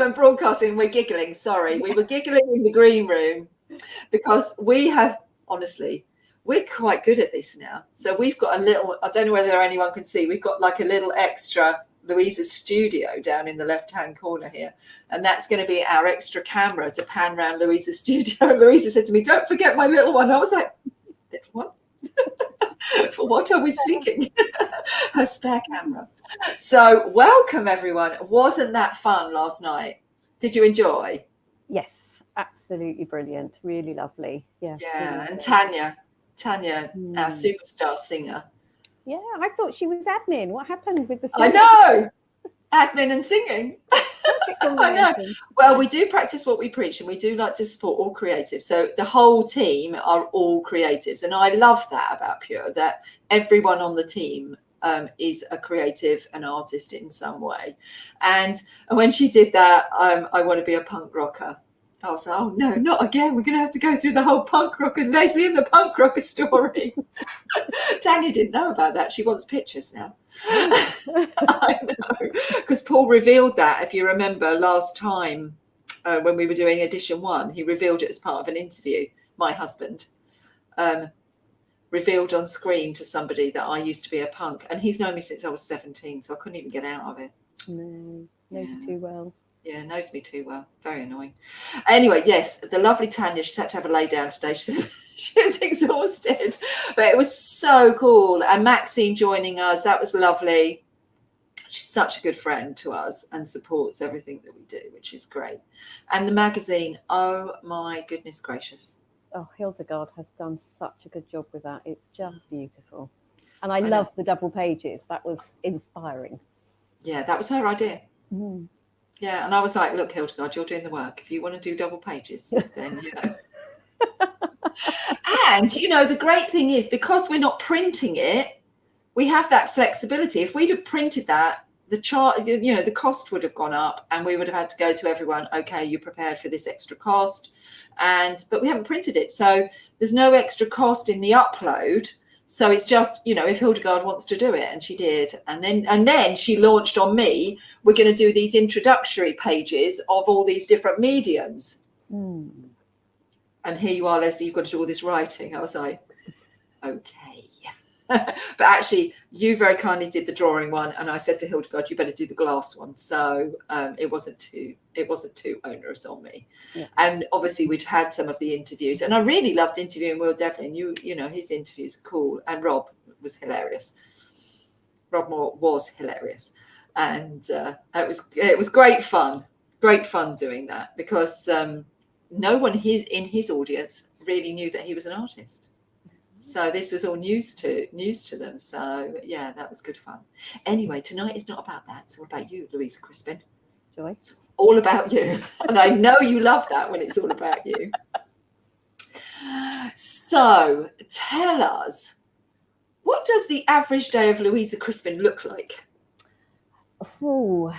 and broadcasting, we're giggling. Sorry, we were giggling in the green room because we have, honestly, we're quite good at this now. So we've got a little, I don't know whether anyone can see, we've got like a little extra Louisa's studio down in the left-hand corner here. And that's going to be our extra camera to pan around Louisa's studio. Louisa said to me, don't forget my little one. I was like, little one? For what are we speaking? Her spare camera. So welcome, everyone. Wasn't that fun last night? Did you enjoy? Yes, absolutely brilliant. Really lovely. Yeah. Yeah, really and Tanya, our superstar singer. Yeah, I thought she was admin. What happened with the singing? I know. Admin and singing. I know. Well, we do practice what we preach, and we do like to support all creatives. So the whole team are all creatives. And I love that about Pure, that everyone on the team is a creative, an artist in some way. And when she did that, I want to be a punk rocker. I was like, oh no, not again. We're going to have to go through the whole punk rocker, Lesley and the punk rocker story. Tanya didn't know about that. She wants pictures now. I know, because Paul revealed that, if you remember last time when we were doing edition 1, he revealed it as part of an interview. My husband revealed on screen to somebody that I used to be a punk, and he's known me since I was 17, so I couldn't even get out of it. No, knows you too well. Yeah, knows me too well. Very annoying. Anyway, yes, the lovely Tanya, she's had to have a lay down today. She was exhausted, but it was so cool. And Maxine joining us, that was lovely. She's such a good friend to us and supports everything that we do, which is great. And the magazine, oh my goodness gracious. Oh, Hildegard has done such a good job with that. It's just beautiful. And I love the double pages. That was inspiring. Yeah, that was her idea. Yeah, and I was like, look, Hildegard, you're doing the work. If you want to do double pages, then, you know. And, you know, the great thing is, because we're not printing it, we have that flexibility. If we'd have printed that, the chart, you know, the cost would have gone up, and we would have had to go to everyone, okay, you're prepared for this extra cost. But we haven't printed it. So there's no extra cost in the upload. So it's just, you know, if Hildegard wants to do it, and she did, and then she launched on me, we're going to do these introductory pages of all these different mediums. And here you are, Lesley, you've got to do all this writing. I was like, okay. But actually, you very kindly did the drawing one, and I said to Hildegard, you better do the glass one. So it wasn't too onerous on me. Yeah. And obviously, we'd had some of the interviews, and I really loved interviewing Will Devlin. You know, his interviews are cool, and Rob was hilarious. Rob Moore was hilarious, and it was great fun doing that, because no one in his audience really knew that he was an artist. So this was all news to them. So yeah, that was good fun. Anyway, tonight is not about that. It's all about you, Louisa Crispin. Joy. It's all about you. And I know you love that when it's all about you. So tell us, what does the average day of Louisa Crispin look like? Oh,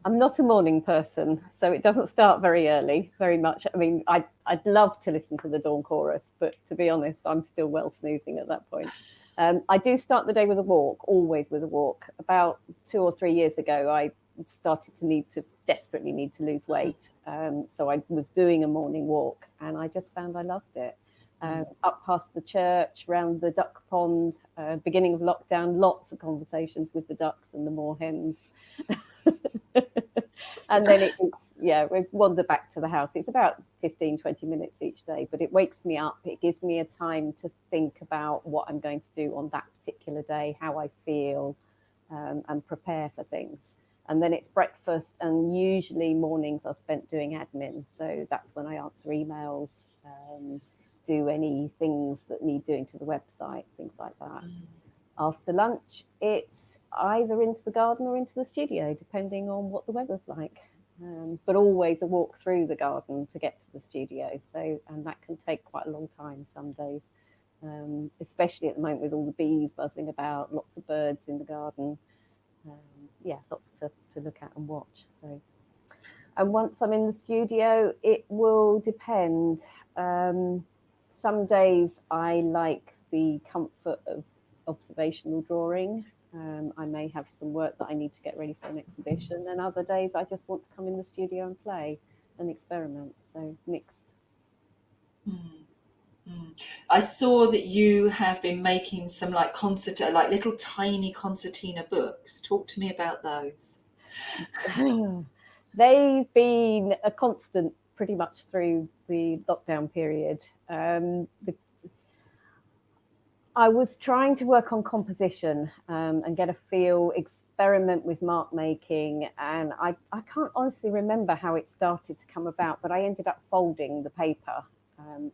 I'm not a morning person, so it doesn't start very early, very much. I mean, I'd love to listen to the dawn chorus, but to be honest, I'm still well snoozing at that point. I do start the day with a walk, always with a walk. About 2 or 3 years ago, I started to desperately need to lose weight. So I was doing a morning walk, and I just found I loved it. Up past the church, round the duck pond, beginning of lockdown, lots of conversations with the ducks and the moorhens. And then we wander back to the house. It's about 15, 20 minutes each day, but it wakes me up. It gives me a time to think about what I'm going to do on that particular day, how I feel, and prepare for things. And then it's breakfast, and usually mornings are spent doing admin. So that's when I answer emails, do any things that need doing to the website, things like that. After lunch, it's either into the garden or into the studio, depending on what the weather's like. But always a walk through the garden to get to the studio. So, and that can take quite a long time some days, especially at the moment with all the bees buzzing about, lots of birds in the garden. Lots to look at and watch. So, and once I'm in the studio, it will depend. Some days I like the comfort of observational drawing. I may have some work that I need to get ready for an exhibition, and other days I just want to come in the studio and play and experiment. So mixed. I saw that you have been making some like little tiny concertina books. Talk to me about those. They've been a constant pretty much through the lockdown period. I was trying to work on composition and get a feel, experiment with mark making, and I can't honestly remember how it started to come about, but I ended up folding the paper.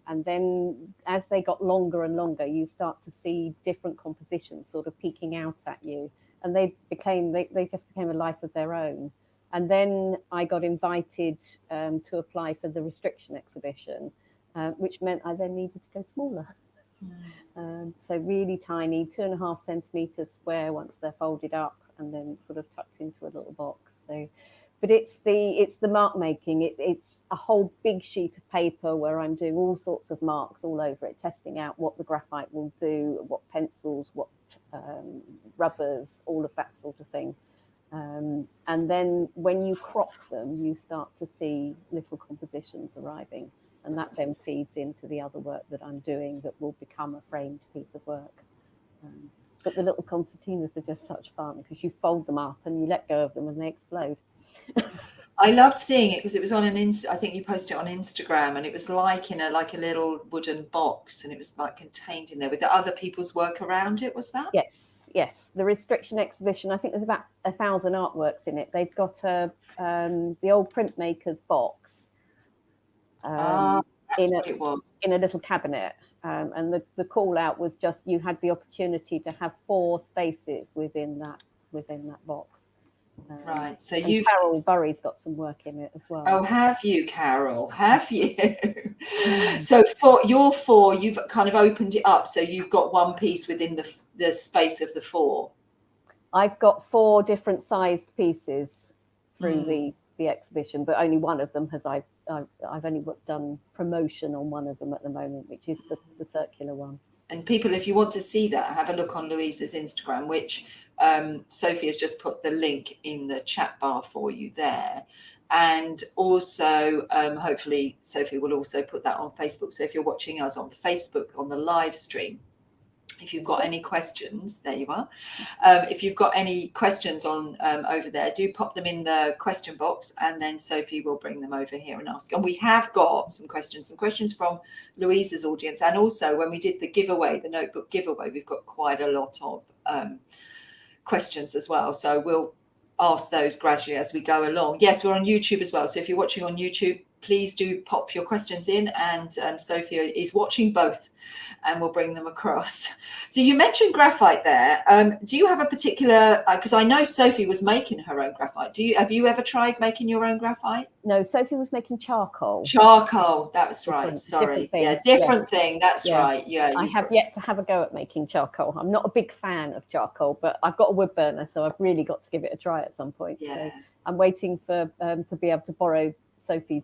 And then as they got longer and longer, you start to see different compositions sort of peeking out at you, and they just became a life of their own. And then I got invited to apply for the restriction exhibition, which meant I then needed to go smaller. So really tiny, 2.5 centimeters square once they're folded up and then sort of tucked into a little box. So, but it's the mark making. It's a whole big sheet of paper where I'm doing all sorts of marks all over it, testing out what the graphite will do, what pencils, what rubbers, all of that sort of thing. And then when you crop them, you start to see little compositions arriving. And that then feeds into the other work that I'm doing that will become a framed piece of work. But the little concertinas are just such fun because you fold them up and you let go of them and they explode. I loved seeing it because it was on I think you posted it on Instagram, and it was like in a little wooden box, and it was like contained in there with the other people's work around it. Was that? Yes. The restriction exhibition, I think there's about 1,000 artworks in it. They've got the old printmaker's box. That's what it was. In a little cabinet, and the call out was just you had the opportunity to have 4 spaces within that box. Right. So Carol Burry's got some work in it as well. Oh, have you, Carol? Have you? So for your 4, you've kind of opened it up. So you've got one piece within the space of the 4. I've got 4 different sized pieces through the exhibition, but only one of them has I've only done promotion on one of them at the moment, which is the circular one. And people, if you want to see that, have a look on Louisa's Instagram, which Sophie has just put the link in the chat bar for you there. And also, hopefully, Sophie will also put that on Facebook. So if you're watching us on Facebook on the live stream, if you've got any questions, there you are. If you've got any questions on over there, do pop them in the question box, and then Sophie will bring them over here and ask. And we have got some questions from Louisa's audience. And also when we did the giveaway, the notebook giveaway, we've got quite a lot of questions as well. So we'll ask those gradually as we go along. Yes, we're on YouTube as well. So if you're watching on YouTube, please do pop your questions in, and Sophia is watching both and we'll bring them across. So you mentioned graphite there. Do you have a particular, because I know Sophie was making her own graphite. Have you ever tried making your own graphite? No, Sophie was making charcoal. That was right. Sorry. Different thing. That's right. Yeah. I have yet to have a go at making charcoal. I'm not a big fan of charcoal, but I've got a wood burner, so I've really got to give it a try at some point. Yeah. So I'm waiting for to be able to borrow Sophie's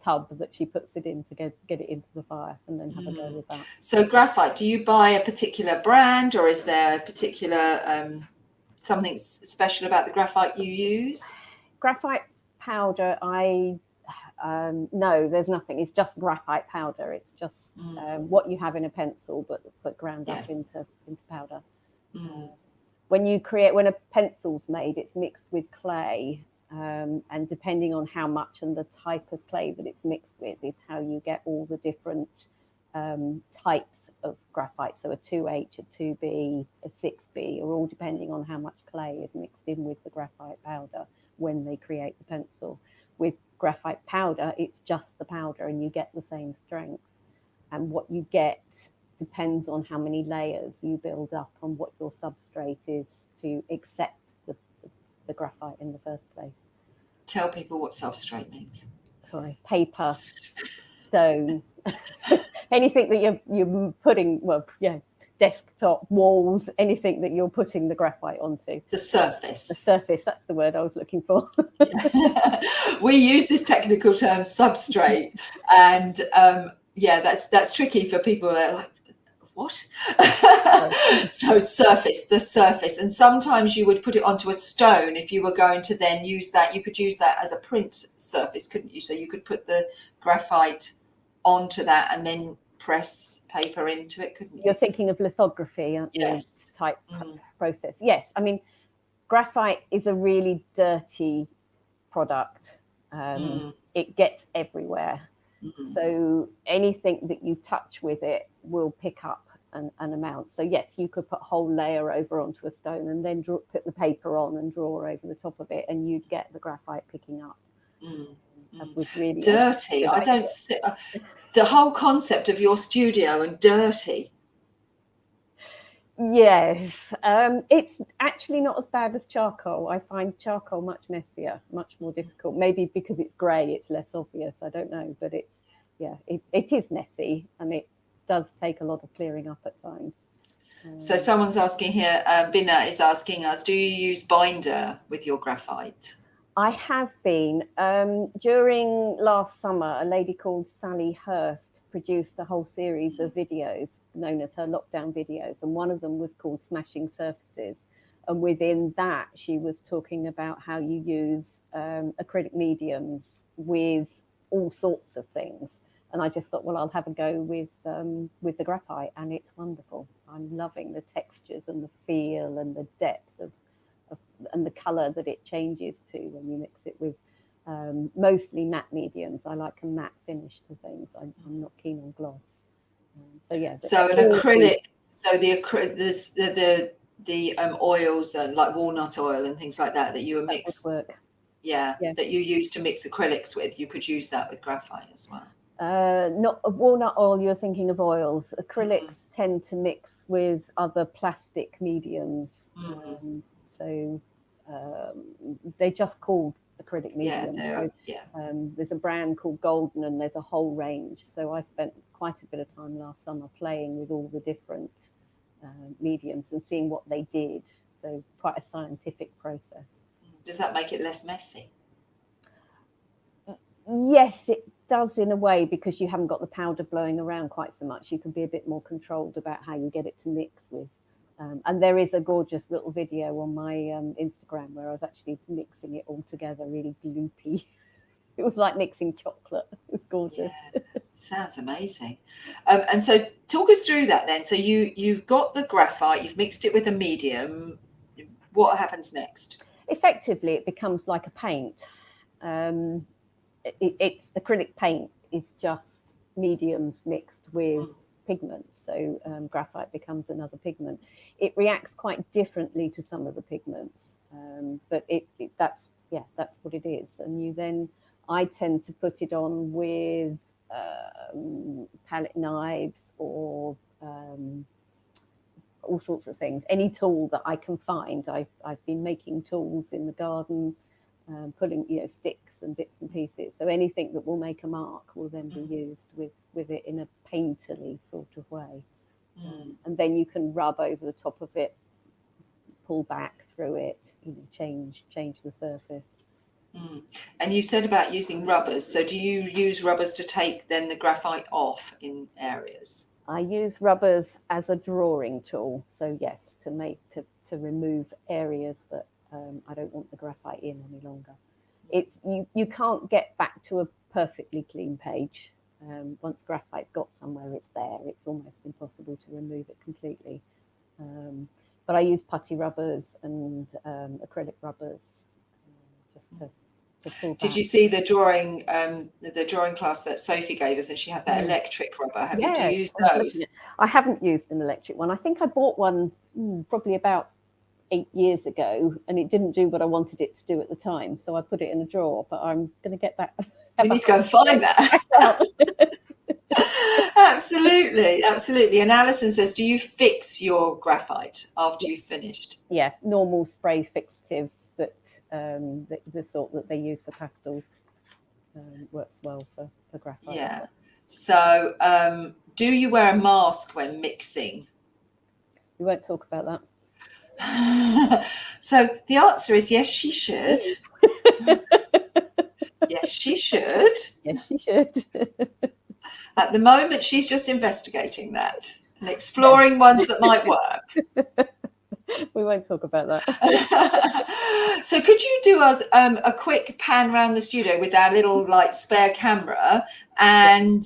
tub that she puts it in to get it into the fire and then have a go with that. So graphite, do you buy a particular brand, or is there a particular something special about the graphite you use? Graphite powder, no, there's nothing. It's just graphite powder. It's just what you have in a pencil, but ground up into powder. When a pencil's made, it's mixed with clay. And depending on how much and the type of clay that it's mixed with is how you get all the different types of graphite. So a 2H, a 2B, a 6B are all depending on how much clay is mixed in with the graphite powder when they create the pencil. With graphite powder, it's just the powder and you get the same strength. And what you get depends on how many layers you build up and what your substrate is to accept the graphite in the first place. Tell people what substrate means. Sorry, paper, stone, anything that you're putting, desktop, walls, anything that you're putting the graphite onto. The surface. The surface, that's the word I was looking for. We use this technical term substrate, and that's tricky for people. They're like, what? So the surface. And sometimes you would put it onto a stone if you were going to then use that. You could use that as a print surface, couldn't you? So you could put the graphite onto that and then press paper into it, couldn't you? You're thinking of lithography, aren't you? Yes. Type process. Yes. I mean, graphite is a really dirty product. It gets everywhere. So anything that you touch with it will pick up an amount. So yes, you could put a whole layer over onto a stone and then put the paper on and draw over the top of it, and you'd get the graphite picking up. Really dirty. I don't see the whole concept of your studio and dirty. Yes, it's actually not as bad as charcoal. I find charcoal much messier, much more difficult. Maybe because it's grey, it's less obvious. I don't know, but it is messy, and it does take a lot of clearing up at times. So someone's asking here, Binna is asking us, do you use binder with your graphite? I have been. During last summer, a lady called Sally Hurst produced a whole series of videos known as her lockdown videos, and one of them was called Smashing Surfaces. And within that, she was talking about how you use acrylic mediums with all sorts of things. And I just thought, well, I'll have a go with the graphite, and it's wonderful. I'm loving the textures and the feel and the depth of and the color that it changes to when you mix it with mostly matte mediums. I like a matte finish to things. I'm not keen on gloss. So yeah. So an acrylic. So the oils and like walnut oil and things like that you would mix. That would work. Yeah, that you use to mix acrylics with. You could use that with graphite as well. Not walnut oil. You're thinking of oils. Acrylics tend to mix with other plastic mediums. So they're just called acrylic mediums. There's a brand called Golden, and there's a whole range. So I spent quite a bit of time last summer playing with all the different mediums and seeing what they did. So quite a scientific process. Does that make it less messy? Yes, it does in a way, because you haven't got the powder blowing around quite so much. You can be a bit more controlled about how you get it to mix with. And there is a gorgeous little video on my Instagram where I was actually mixing it all together, really gloopy. It was like mixing chocolate. It was gorgeous. Yeah, sounds amazing. And so talk us through that then. So you've got the graphite, you've mixed it with a medium. What happens next? Effectively, it becomes like a paint. It's acrylic paint is just mediums mixed with pigments. So graphite becomes another pigment. It reacts quite differently to some of the pigments, but that's what it is. And I tend to put it on with palette knives or all sorts of things. Any tool that I can find. I've been making tools in the garden, pulling sticks and bits and pieces. So anything that will make a mark will then be used with it in a painterly sort of way. And then you can rub over the top of it, pull back through it, change the surface. And you said about using rubbers. So do you use rubbers to take then the graphite off in areas? I use rubbers as a drawing tool. So yes, to remove areas that I don't want the graphite in any longer. It's you can't get back to a perfectly clean page. Once graphite's got somewhere, it's there. It's almost impossible to remove it completely. But I use putty rubbers and acrylic rubbers just to pull back. Did you see the drawing class that Sophie gave us, and she had that electric rubber? Do you use those? I haven't used an electric one. I think I bought one probably about 8 years ago, and it didn't do what I wanted it to do at the time. So I put it in a drawer, but I'm going to get that. We need to go and find that. Absolutely. And Alison says, do you fix your graphite after you've finished? Yeah, normal spray fixative that the sort that they use for pastels works well for graphite. Yeah. So do you wear a mask when mixing? We won't talk about that. So the answer is yes, she should. Yes, she should. Yes, she should. At the moment, she's just investigating that. and exploring ones that might work. We won't talk about that. So could you do us a quick pan around the studio with our little like spare camera and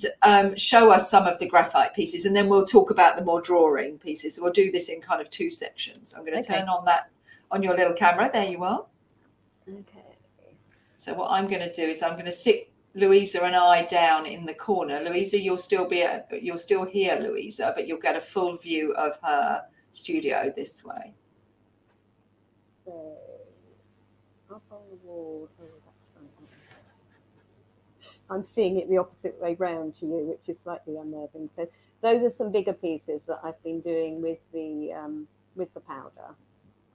show us some of the graphite pieces, and then we'll talk about the more drawing pieces. So we'll do this in kind of 2 sections. I'm going to turn on that on your little camera. There you are. Okay. So what I'm going to do is I'm going to sit Louisa and I down in the corner. Louisa, you'll still here, Louisa, but you'll get a full view of her studio this way. So up on the wall. I'm seeing it the opposite way round to you, which is slightly unnerving. So those are some bigger pieces that I've been doing with the powder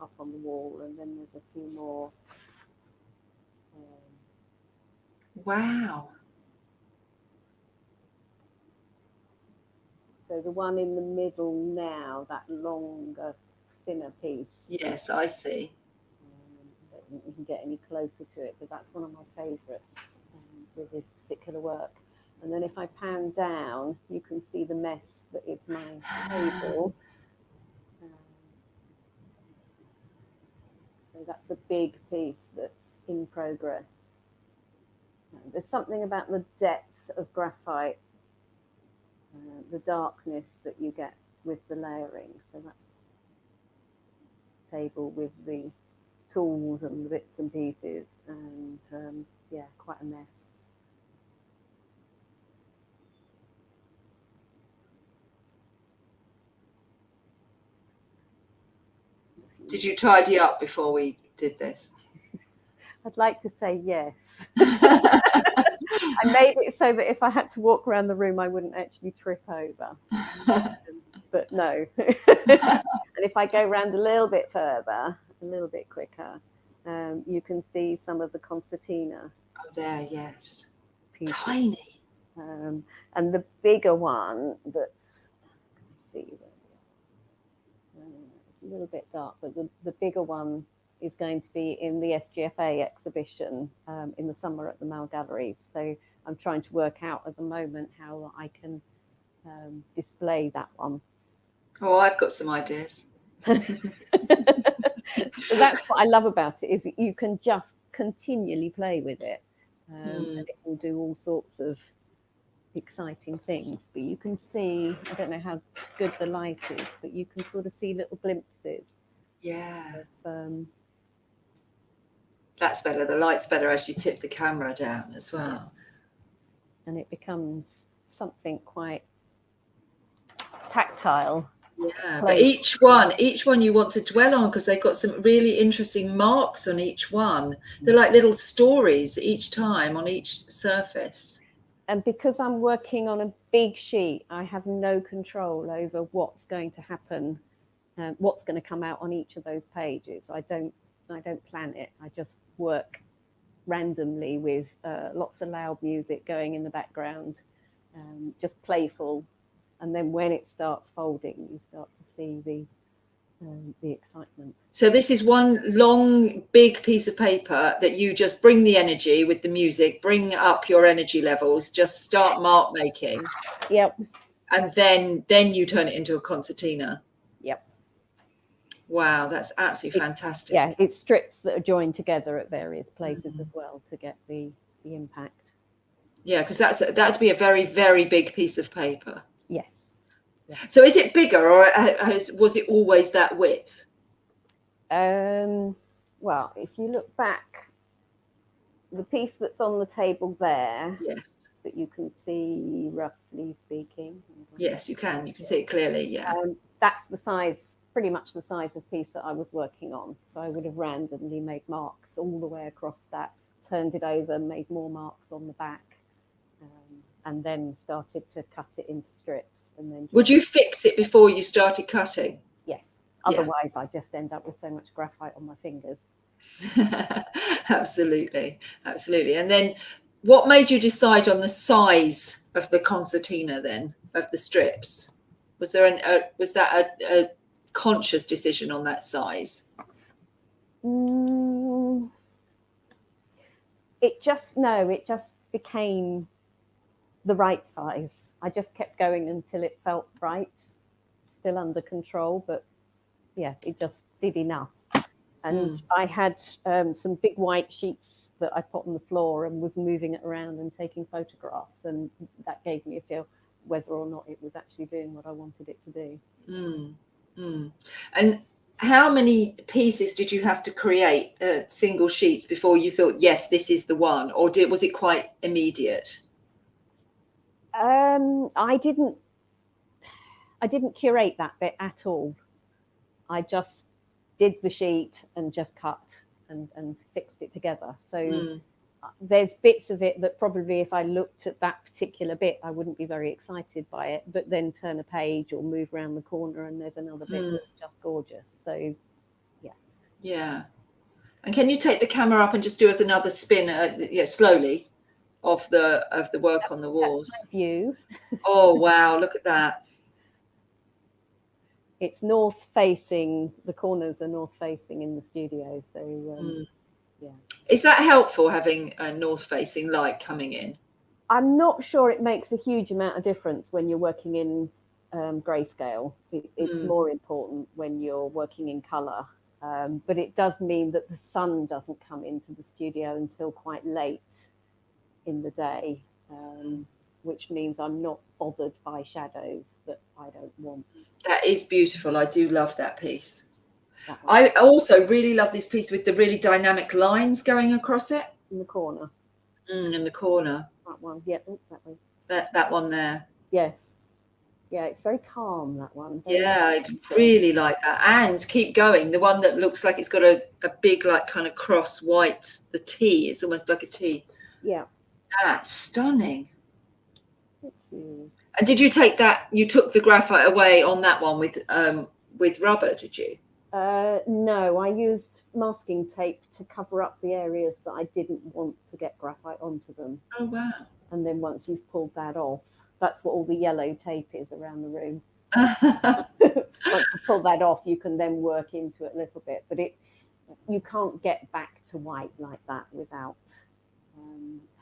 up on the wall, and then there's a few more. Wow. So the one in the middle now, that longer, thinner piece. Yes, I see. I don't think you can get any closer to it, but that's one of my favourites with this particular work. And then if I pan down, you can see the mess that is my table. So that's a big piece that's in progress. There's something about the depth of graphite, the darkness that you get with the layering. So that's a table with the tools and the bits and pieces, and yeah, quite a mess. Did you tidy up before we did this? I'd like to say yes. I made it so that if I had to walk around the room, I wouldn't actually trip over. But no. And if I go around a little bit further, a little bit quicker, you can see some of the concertina. Oh, there, yes. Pieces. Tiny. And the bigger one that's, let's see, it's a little bit dark, but the bigger one is going to be in the SGFA exhibition in the summer at the Mall Galleries. So I'm trying to work out at the moment how I can display that one. Oh, I've got some ideas. So that's what I love about it, is that you can just continually play with it. And it will do all sorts of exciting things. But you can see, I don't know how good the light is, but you can sort of see little glimpses. Yeah. Of, that's better. The light's better as you tip the camera down as well. And it becomes something quite tactile. Yeah, but each one you want to dwell on, because they've got some really interesting marks on each one. They're like little stories each time on each surface. And because I'm working on a big sheet, I have no control over what's going to happen, what's going to come out on each of those pages. I don't plan it. I just work randomly with lots of loud music going in the background, just playful. And then when it starts folding, you start to see the excitement. So this is one long, big piece of paper that you just bring the energy with the music, bring up your energy levels, just start mark making. Yep. And then you turn it into a concertina. Yep. Wow, that's absolutely fantastic. Yeah, it's strips that are joined together at various places as well to get the impact. Yeah, because that'd be a very, very big piece of paper. Yes. Yeah. So is it bigger, or was it always that width? Well, if you look back, the piece that's on the table there, yes, that you can see roughly speaking. Yes, you can. You can see it clearly. Yeah. That's the size, pretty much the size of piece that I was working on. So I would have randomly made marks all the way across that, turned it over, made more marks on the back. And then started to cut it into strips. And then would you fix it before you started cutting? Yes. Otherwise, I just end up with so much graphite on my fingers. Absolutely. And then what made you decide on the size of the concertina then, of the strips? Was there a conscious decision on that size? It just became the right size. I just kept going until it felt right. still under control, but yeah, it just did enough. And I had some big white sheets that I put on the floor and was moving it around and taking photographs, and that gave me a feel whether or not it was actually doing what I wanted it to do. And how many pieces did you have to create, single sheets, before you thought, yes, this is the one, or was it quite immediate? I didn't curate that bit at all. I just did the sheet and just cut and fixed it together. So there's bits of it that probably if I looked at that particular bit, I wouldn't be very excited by it, but then turn a page or move around the corner and there's another bit that's just gorgeous. So yeah. And can you take the camera up and just do us another spin, slowly, of the work on the walls? That's my view. Oh wow, look at that. It's north facing, the corners are north facing in the studio. So yeah. Is that helpful, having a north facing light coming in? I'm not sure it makes a huge amount of difference when you're working in grayscale. It's more important when you're working in color. But it does mean that the sun doesn't come into the studio until quite late in the day, which means I'm not bothered by shadows that I don't want. That is beautiful. I do love that piece. I also really love this piece with the really dynamic lines going across it. In the corner. In the corner. That one. Yeah, that way. That one there. Yes. Yeah, it's very calm, that one. Yeah, I really like that. And keep going. The one that looks like it's got a big, like, kind of cross white, the T. It's almost like a T. Yeah. That's stunning. Thank you. And did you take that? You took the graphite away on that one with rubber, did you? No, I used masking tape to cover up the areas that I didn't want to get graphite onto them. Oh wow! And then once you've pulled that off, that's what all the yellow tape is around the room. Once you pull that off, you can then work into it a little bit, but you can't get back to white like that without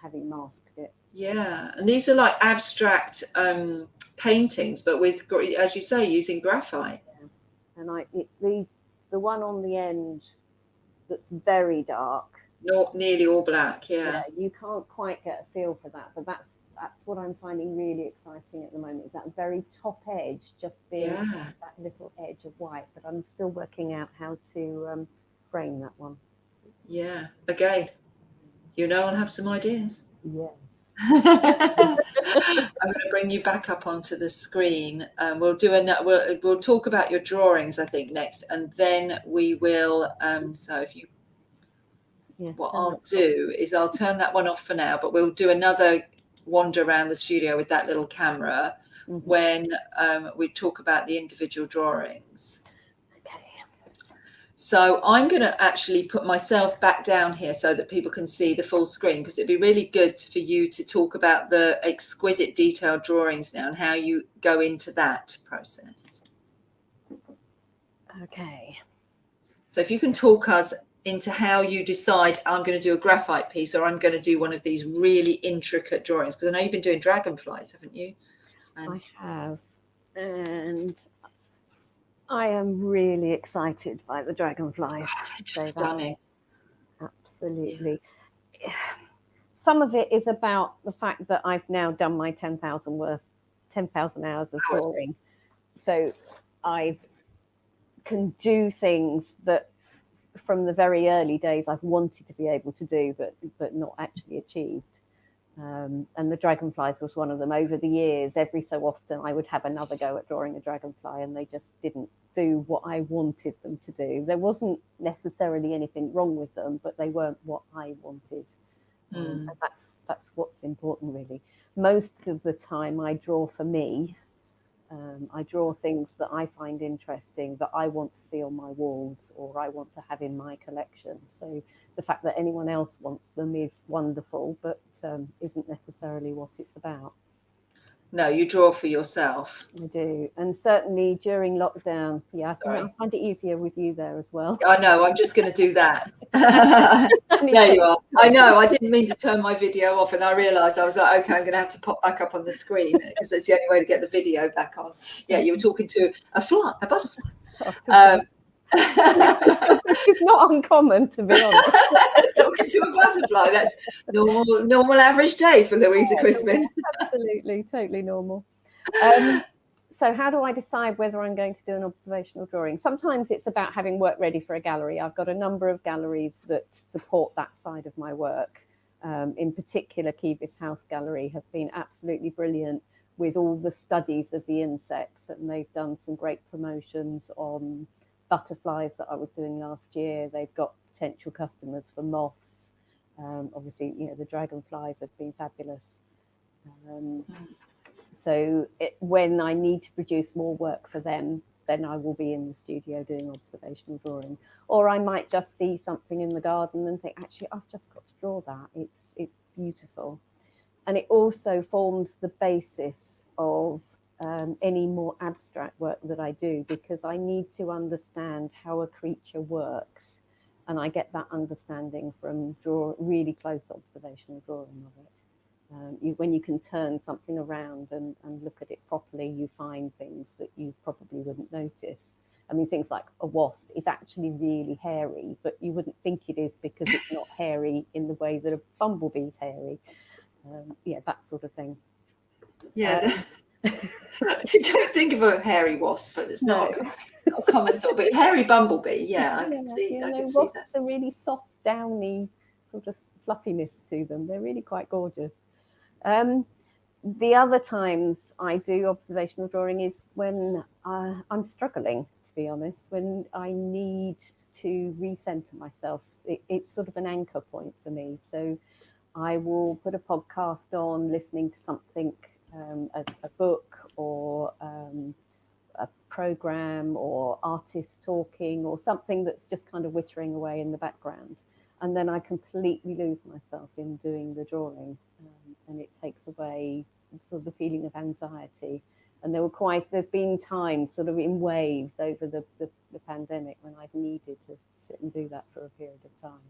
having masked it. Yeah, and these are like abstract paintings, but with, as you say, using graphite. Yeah. And the one on the end that's very dark, nearly all black. Yeah, you can't quite get a feel for that, but that's what I'm finding really exciting at the moment, is that very top edge just being that little edge of white. But I'm still working out how to frame that one. Yeah, again, I'll have some ideas. Yes. I'm going to bring you back up onto the screen. We'll talk about your drawings, I think, next, and then we will. What I'll do is I'll turn that one off for now, but we'll do another wander around the studio with that little camera when we talk about the individual drawings. So I'm going to actually put myself back down here so that people can see the full screen, because it'd be really good for you to talk about the exquisite detailed drawings now and how you go into that process. Okay. So if you can talk us into how you decide, I'm going to do a graphite piece or I'm going to do one of these really intricate drawings, because I know you've been doing dragonflies, haven't you? I have. And I am really excited by the dragonflies. It's stunning. Absolutely. Yeah. Some of it is about the fact that I've now done my 10,000 hours of drawing. So I can do things that from the very early days I've wanted to be able to do, but not actually achieved. And the dragonflies was one of them. Over the years, every so often I would have another go at drawing a dragonfly, and they just didn't do what I wanted them to do. There wasn't necessarily anything wrong with them, but they weren't what I wanted. And that's what's important, really. Most of the time I draw for me. I draw things that I find interesting, that I want to see on my walls or I want to have in my collection. So the fact that anyone else wants them is wonderful, but isn't necessarily what it's about. No, you draw for yourself. I do. And certainly during lockdown, I find it easier with you there as well. I know, I'm just going to do that. There you are. I know, I didn't mean to turn my video off, and I realised I was like, okay, I'm going to have to pop back up on the screen because that's the only way to get the video back on. Yeah, you were talking to a butterfly. It's not uncommon, to be honest. Talking to a butterfly, that's normal average day for Louisa Crispin. Absolutely, totally normal. So how do I decide whether I'm going to do an observational drawing? Sometimes it's about having work ready for a gallery. I've got a number of galleries that support that side of my work. In particular, Kevis House Gallery have been absolutely brilliant with all the studies of the insects, and they've done some great promotions on butterflies that I was doing last year. They've got potential customers for moths. Obviously, the dragonflies have been fabulous. So when I need to produce more work for them, then I will be in the studio doing observational drawing. Or I might just see something in the garden and think, actually, I've just got to draw that. It's beautiful. And it also forms the basis of any more abstract work that I do, because I need to understand how a creature works. And I get that understanding from really close observational drawing of it. When you can turn something around and look at it properly, you find things that you probably wouldn't notice. I mean, things like a wasp is actually really hairy, but you wouldn't think it is because it's not hairy in the way that a bumblebee is hairy. That sort of thing. Yeah. You don't think of a hairy wasp, but it's not a common thought. But hairy bumblebee, I can see wasps that. are really soft, downy sort of fluffiness to them. They're really quite gorgeous. The other times I do observational drawing is when I'm struggling, to be honest, when I need to recenter myself. It's sort of an anchor point for me. So I will put a podcast on, listening to something, a book or a program or artist talking or something that's just kind of wittering away in the background. And then I completely lose myself in doing the drawing, and it takes away sort of the feeling of anxiety. And there's been times sort of in waves over the pandemic when I've needed to sit and do that for a period of time.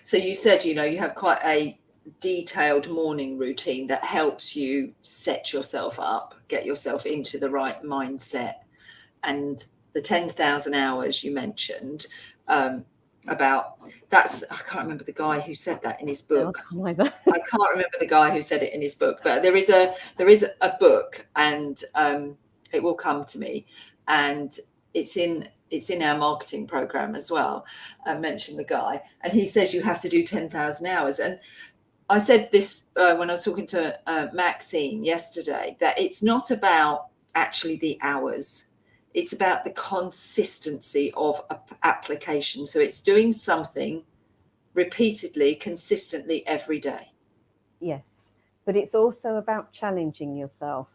So you said, you have quite a detailed morning routine that helps you set yourself up, get yourself into the right mindset. And the 10,000 hours you mentioned, about that's, I can't remember the guy who said that in his book. I can't remember the guy who said it in his book, but there is a book, and it will come to me, and it's in our marketing program as well. I mentioned the guy, and he says you have to do 10,000 hours. And I said this when I was talking to Maxine yesterday, that it's not about actually the hours. It's about the consistency of application. So it's doing something repeatedly, consistently every day. Yes, but it's also about challenging yourself.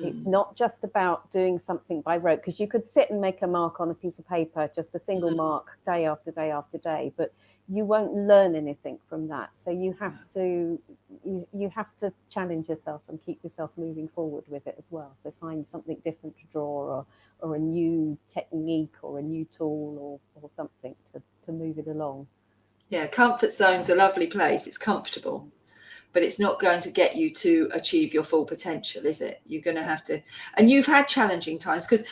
It's not just about doing something by rote, because you could sit and make a mark on a piece of paper, just a single mark day after day after day, but you won't learn anything from that. So you have to challenge yourself and keep yourself moving forward with it as well. So find something different to draw, or a new technique or a new tool or something to move it along. Yeah, comfort zone's a lovely place. It's comfortable, but it's not going to get you to achieve your full potential, is it? You're going to have to, and you've had challenging times, because,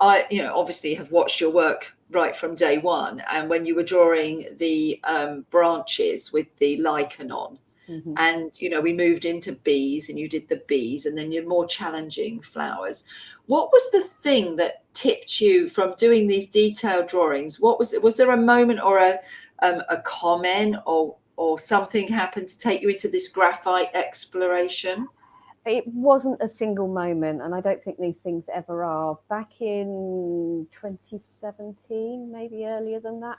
I obviously have watched your work right from day one. And when you were drawing the branches with the lichen on, and, we moved into bees, and you did the bees, and then your more challenging flowers. What was the thing that tipped you from doing these detailed drawings? Was there a moment or a comment or something happened to take you into this graphite exploration? It wasn't a single moment, and I don't think these things ever are. Back in 2017, maybe earlier than that,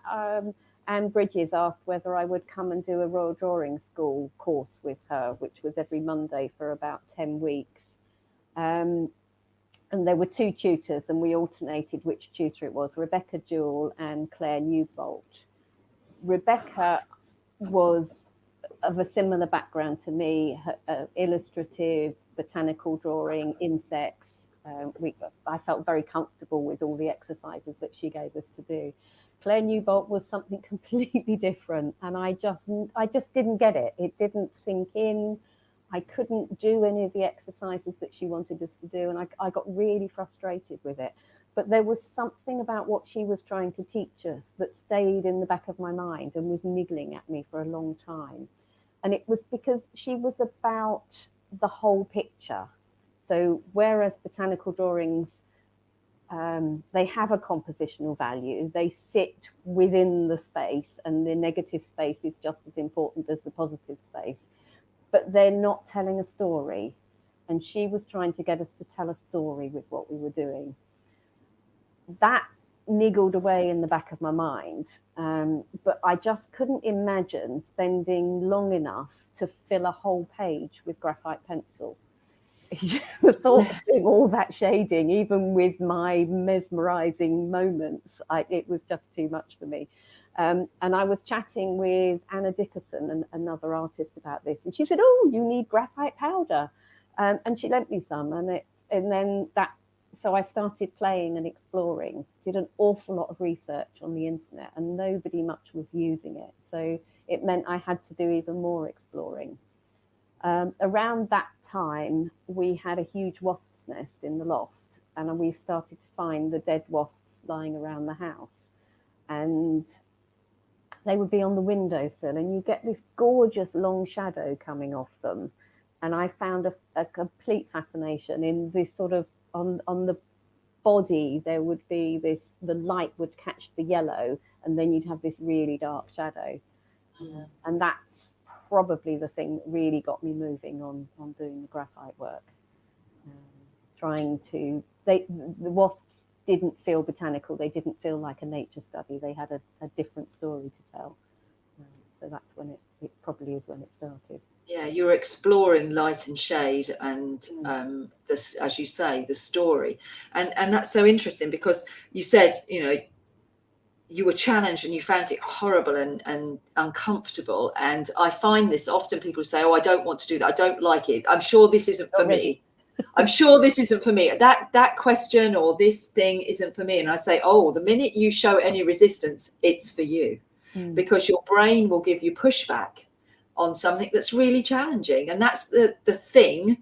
Anne Bridges asked whether I would come and do a Royal Drawing School course with her, which was every Monday for about 10 weeks. And there were two tutors, and we alternated which tutor it was, Rebecca Jewell and Claire Newbolt. Rebecca was of a similar background to me, illustrative, botanical drawing, insects. I felt very comfortable with all the exercises that she gave us to do. Claire Newbolt was something completely different, and I just didn't get it. It didn't sink in. I couldn't do any of the exercises that she wanted us to do, and I got really frustrated with it. But there was something about what she was trying to teach us that stayed in the back of my mind and was niggling at me for a long time. And it was because she was about the whole picture. So whereas botanical drawings, they have a compositional value, they sit within the space, and the negative space is just as important as the positive space, but they're not telling a story. And she was trying to get us to tell a story with what we were doing. That niggled away in the back of my mind, but I just couldn't imagine spending long enough to fill a whole page with graphite pencil. The thought of doing all that shading, even with my mesmerizing moments, it was just too much for me. And I was chatting with Anna Dickerson, another artist, about this, and she said, "Oh, you need graphite powder," and she lent me some, so I started playing and exploring, did an awful lot of research on the internet, and nobody much was using it. So it meant I had to do even more exploring. Around that time, we had a huge wasp's nest in the loft, and we started to find the dead wasps lying around the house. And they would be on the windowsill, and you get this gorgeous long shadow coming off them. And I found a complete fascination in this sort of, on the body, there would be this, the light would catch the yellow, and then you'd have this really dark shadow. And that's probably the thing that really got me moving on doing the graphite work. The wasps didn't feel botanical, they didn't feel like a nature study, they had a different story to tell. So that's when it probably is when it started. Yeah, you're exploring light and shade, and this, as you say, the story, and that's so interesting, because you said, you know, you were challenged and you found it horrible and uncomfortable. And I find this often, people say, "Oh, I don't want to do that. I don't like it. I'm sure this isn't for me. I'm sure this isn't for me. That question or this thing isn't for me." And I say, "Oh, the minute you show any resistance, it's for you, because your brain will give you pushback on something that's really challenging." And that's the thing,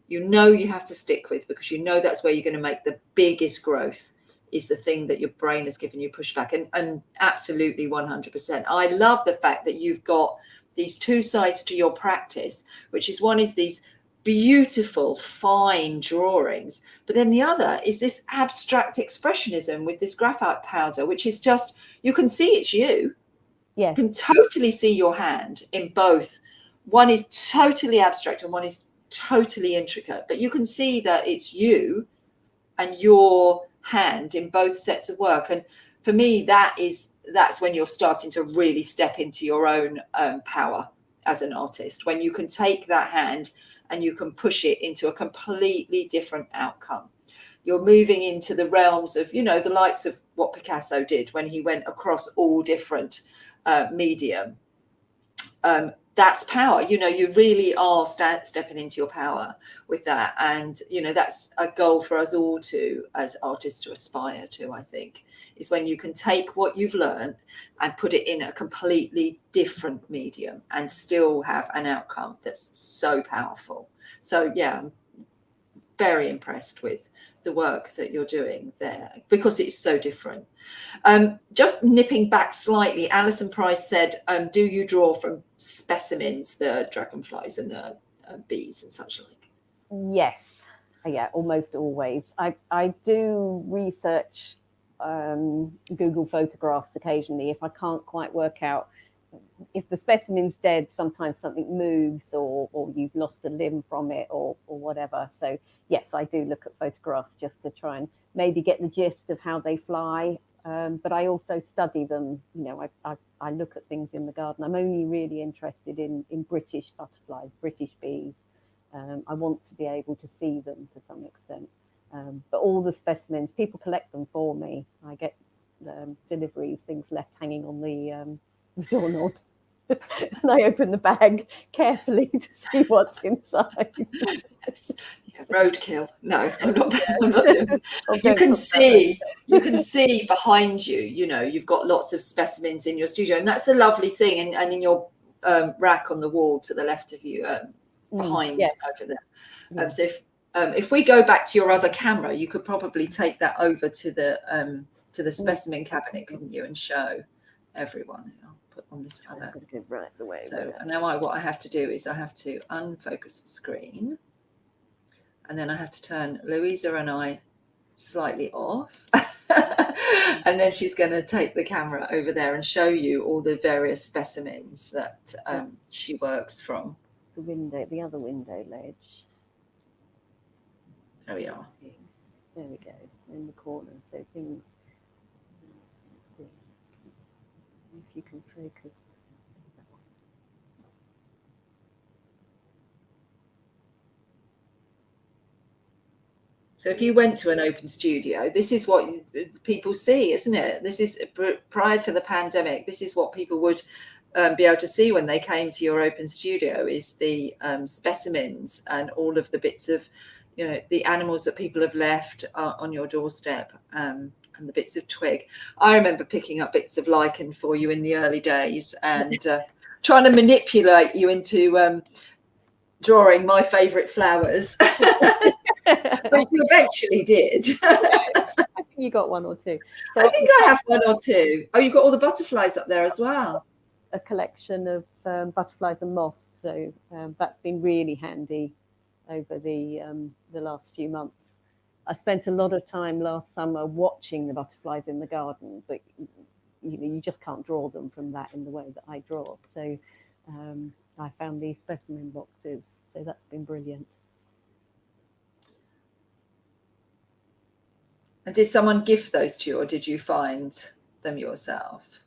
you know, you have to stick with, because you know that's where you're going to make the biggest growth, is the thing that your brain has given you pushback. And absolutely 100%. I love the fact that you've got these two sides to your practice, which is, one is these beautiful fine drawings, but then the other is this abstract expressionism with this graphite powder, which is just, you can see it's you. Yes. You can totally see your hand in both. One is totally abstract and one is totally intricate, but you can see that it's you and your hand in both sets of work. And for me, that's when you're starting to really step into your own power as an artist, when you can take that hand and you can push it into a completely different outcome. You're moving into the realms of, you know, the likes of what Picasso did when he went across all different medium. That's power. You know, you really are stepping into your power with that. And, you know, that's a goal for us all to, as artists, to aspire to, I think, is when you can take what you've learned and put it in a completely different medium and still have an outcome that's so powerful. So, yeah, I'm very impressed with the work that you're doing there, because it's so different. Just nipping back slightly, Alison Price said, do you draw from specimens, the dragonflies and the bees and such like? Yes, yeah, almost always. I do research Google photographs occasionally if I can't quite work out. If the specimen's dead, sometimes something moves, or you've lost a limb from it, or whatever. So yes, I do look at photographs just to try and maybe get the gist of how they fly. But I also study them. You know, I look at things in the garden. I'm only really interested in British butterflies, British bees. I want to be able to see them to some extent. But all the specimens, people collect them for me. I get deliveries, things left hanging on the doorknob. And I open the bag carefully to see what's inside. Yeah, roadkill. No, I'm not doing. You can see behind you, you know, you've got lots of specimens in your studio, and that's the lovely thing. And in your rack on the wall to the left of you, behind over there. So if we go back to your other camera, you could probably take that over to the specimen cabinet, couldn't you, and show everyone. I'll put on this other. Right the way. So now what I have to do is I have to unfocus the screen, and then I have to turn Louisa and I slightly off. And then she's going to take the camera over there and show you all the various specimens that she works from. The other window ledge. There we are. There we go, in the corner. So things, if you can focus. So if you went to an open studio, this is what people see, isn't it? This is prior to the pandemic. This is what people would be able to see when they came to your open studio, is the specimens and all of the bits of, you know, the animals that people have left on your doorstep, and the bits of twig. I remember picking up bits of lichen for you in the early days and trying to manipulate you into drawing my favourite flowers. Which you eventually did. I think you got one or two. So I think I have one or two. Oh, you've got all the butterflies up there as well. A collection of butterflies and moths. So that's been really handy over the last few months. I spent a lot of time last summer watching the butterflies in the garden, but you just can't draw them from that in the way that I draw. So I found these specimen boxes. So that's been brilliant. And did someone gift those to you, or did you find them yourself?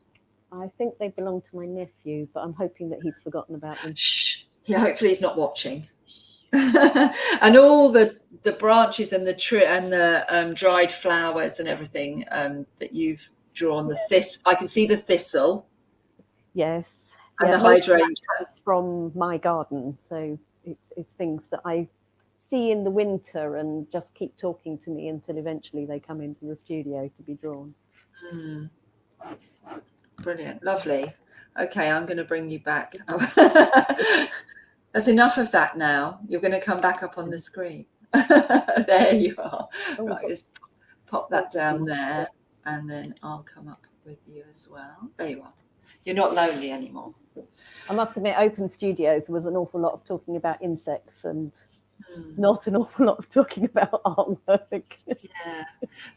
I think they belong to my nephew, but I'm hoping that he's forgotten about them. Shh. Yeah, hopefully he's not watching. And all the branches and the tree and the dried flowers and everything that you've drawn. I can see the thistle. Yes. And the hydrangea from my garden. So it's things that I see in the winter and just keep talking to me until eventually they come into the studio to be drawn. Brilliant. Lovely. Okay, I'm going to bring you back. There's enough of that now. You're going to come back up on the screen. There you are. Right, just pop that down there, and then I'll come up with you as well. There you are. You're not lonely anymore. I must admit, open studios was an awful lot of talking about insects and not an awful lot of talking about artwork. Yeah,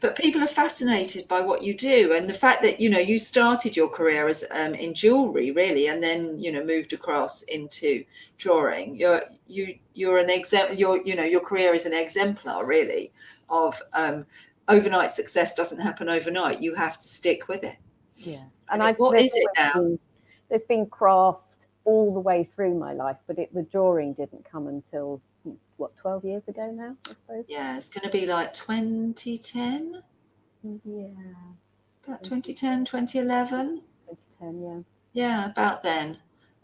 but people are fascinated by what you do, and the fact that, you know, you started your career as in jewelry, really, and then, you know, moved across into drawing. You're an example. Your career is an exemplar, really, of overnight success. Doesn't happen overnight. You have to stick with it. Yeah, what is it now? There's been craft all the way through my life, but the drawing didn't come until 12 years ago now, I suppose. Yeah, it's going to be like 2010. Yeah, about 2010, 2011. 2010, yeah. Yeah, about then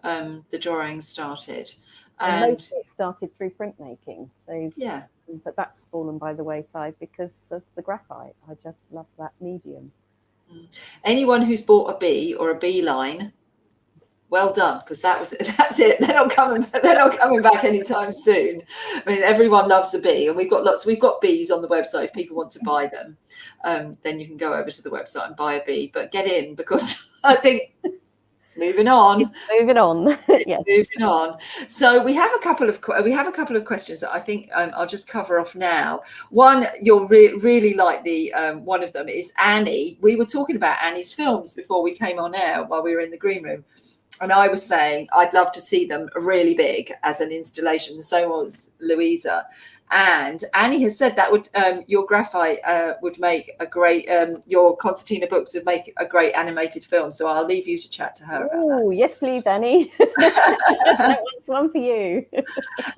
the drawing started. And most of it started through printmaking. So yeah, but that's fallen by the wayside because of the graphite. I just love that medium. Anyone who's bought a bee or a beeline, well done, because that's it. They're not coming back anytime soon. I mean, everyone loves a bee, and we've got bees on the website. If people want to buy them, then you can go over to the website and buy a bee. But get in, because I think it's moving on. Moving on. Yes. Moving on. So we have a couple of questions that I think I'll just cover off now. One, you'll really like the one of them is Annie. We were talking about Annie's films before we came on air while we were in the green room. And I was saying I'd love to see them really big as an installation. So was Louisa. And Annie has said that would your graphite would make a great, your concertina books would make a great animated film. So I'll leave you to chat to her about that. Oh, yes, please, Annie. That one's one for you.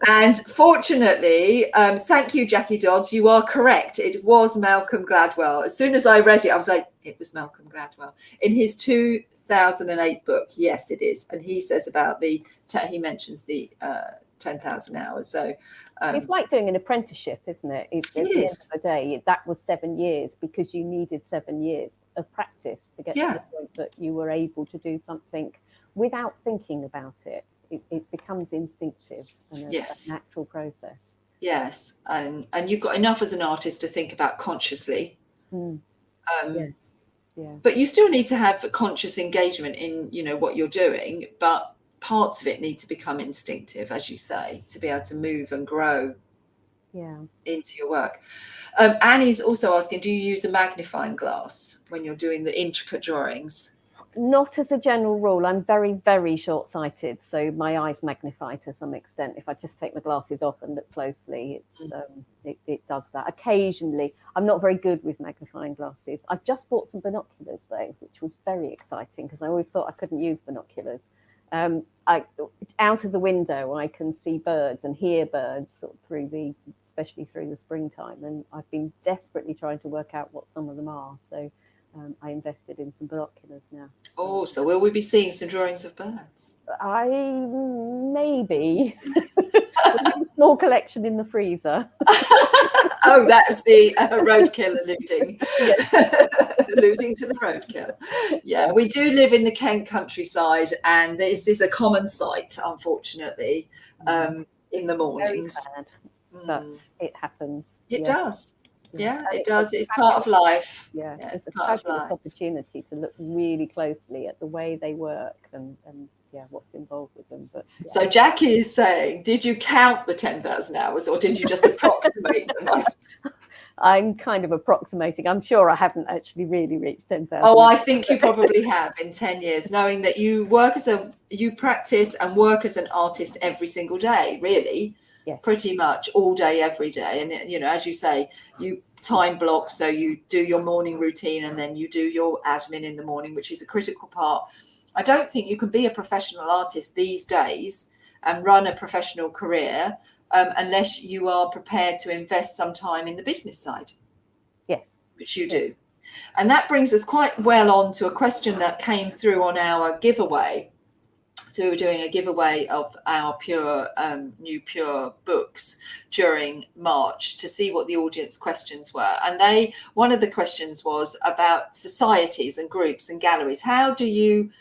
And fortunately, thank you, Jackie Dodds. You are correct. It was Malcolm Gladwell. As soon as I read it, I was like, it was Malcolm Gladwell in his 2000 2008 book. Yes, it is. And he says about he mentions the 10,000 hours. So it's like doing an apprenticeship, isn't it? At the end of the day, that was 7 years because you needed 7 years of practice to get to the point that you were able to do something without thinking about it. It becomes instinctive and a natural process. Yes, and you've got enough as an artist to think about consciously. Yes. Yeah. But you still need to have a conscious engagement in, you know, what you're doing, but parts of it need to become instinctive, as you say, to be able to move and grow into your work. Annie's also asking, do you use a magnifying glass when you're doing the intricate drawings? Not as a general rule. I'm very, very short-sighted, so my eyes magnify to some extent. If I just take my glasses off and look closely, it does that. Occasionally, I'm not very good with magnifying glasses. I've just bought some binoculars, though, which was very exciting because I always thought I couldn't use binoculars. Out of the window, I can see birds and hear birds sort of especially through the springtime, and I've been desperately trying to work out what some of them are. So I invested in some binoculars now. Oh, so will we be seeing some drawings of birds? Maybe. A small collection in the freezer. Oh, that was the roadkill alluding. Alluding to the roadkill. Yeah, we do live in the Kent countryside, and this is a common sight, unfortunately, in the mornings. Very sad, but it happens. It does. Yeah, it does. It's part of life. Yeah, it's a fabulous opportunity to look really closely at the way they work and what's involved with them. But so Jackie is saying, did you count the 10,000 hours or did you just approximate them? I'm kind of approximating. I'm sure I haven't actually really reached 10,000. Oh, I think you probably have in 10 years, knowing that you practice and work as an artist every single day, really. Yes. Pretty much all day, every day. And, you know, as you say, you time block. So you do your morning routine and then you do your admin in the morning, which is a critical part. I don't think you can be a professional artist these days and run a professional career unless you are prepared to invest some time in the business side. Yes. Which you do. And that brings us quite well on to a question that came through on our giveaway. So we were doing a giveaway of our new Pure books during March to see what the audience questions were. And one of the questions was about societies and groups and galleries. How did you